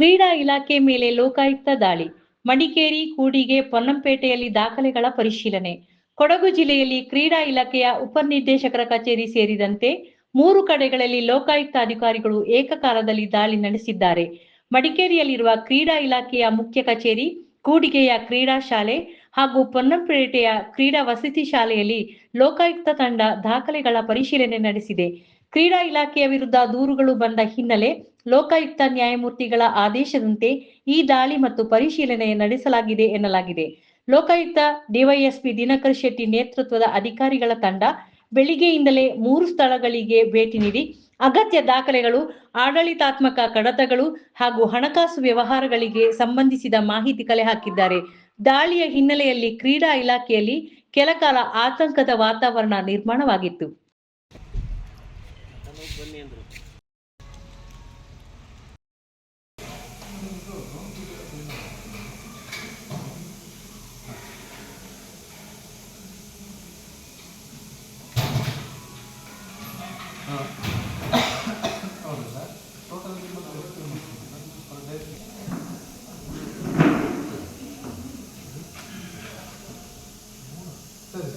ಕ್ರೀಡಾ ಇಲಾಖೆ ಮೇಲೆ ಲೋಕಾಯುಕ್ತ ದಾಳಿ. ಮಡಿಕೇರಿ, ಕೂಡಿಗೆ, ಪೊನ್ನಂಪೇಟೆಯಲ್ಲಿ ದಾಖಲೆಗಳ ಪರಿಶೀಲನೆ. ಕೊಡಗು ಜಿಲ್ಲೆಯಲ್ಲಿ ಕ್ರೀಡಾ ಇಲಾಖೆಯ ಉಪನಿರ್ದೇಶಕರ ಕಚೇರಿ ಸೇರಿದಂತೆ 3 ಕಡೆಗಳಲ್ಲಿ ಲೋಕಾಯುಕ್ತ ಅಧಿಕಾರಿಗಳು ಏಕಕಾಲದಲ್ಲಿ ದಾಳಿ ನಡೆಸಿದ್ದಾರೆ. ಮಡಿಕೇರಿಯಲ್ಲಿರುವ ಕ್ರೀಡಾ ಇಲಾಖೆಯ ಮುಖ್ಯ ಕಚೇರಿ, ಕೂಡಿಗೆಯ ಕ್ರೀಡಾ ಶಾಲೆ ಹಾಗೂ ಪೊನ್ನಂಪೇಟೆಯ ಕ್ರೀಡಾ ವಸತಿ ಶಾಲೆಯಲ್ಲಿ ಲೋಕಾಯುಕ್ತ ತಂಡ ದಾಖಲೆಗಳ ಪರಿಶೀಲನೆ ನಡೆಸಿದೆ. ಕ್ರೀಡಾ ಇಲಾಖೆಯ ವಿರುದ್ಧ ದೂರುಗಳು ಬಂದ ಹಿನ್ನೆಲೆ ಲೋಕಾಯುಕ್ತ ನ್ಯಾಯಮೂರ್ತಿಗಳ ಆದೇಶದಂತೆ ಈ ದಾಳಿ ಮತ್ತು ಪರಿಶೀಲನೆ ನಡೆಸಲಾಗಿದೆ ಎನ್ನಲಾಗಿದೆ. ಲೋಕಾಯುಕ್ತ ಡಿವೈಎಸ್ಪಿ ದಿನಕರ್ ಶೆಟ್ಟಿ ನೇತೃತ್ವದ ಅಧಿಕಾರಿಗಳ ತಂಡ ಬೆಳಿಗ್ಗೆಯಿಂದಲೇ 3 ಸ್ಥಳಗಳಿಗೆ ಭೇಟಿ ನೀಡಿ ಅಗತ್ಯ ದಾಖಲೆಗಳು, ಆಡಳಿತಾತ್ಮಕ ಕಡತಗಳು ಹಾಗೂ ಹಣಕಾಸು ವ್ಯವಹಾರಗಳಿಗೆ ಸಂಬಂಧಿಸಿದ ಮಾಹಿತಿ ಕಲೆ ಹಾಕಿದ್ದಾರೆ. ದಾಳಿಯ ಹಿನ್ನೆಲೆಯಲ್ಲಿ ಕ್ರೀಡಾ ಇಲಾಖೆಯಲ್ಲಿ ಕೆಲಕಾಲ ಆತಂಕದ ವಾತಾವರಣ ನಿರ್ಮಾಣವಾಗಿತ್ತು. ಸರಿ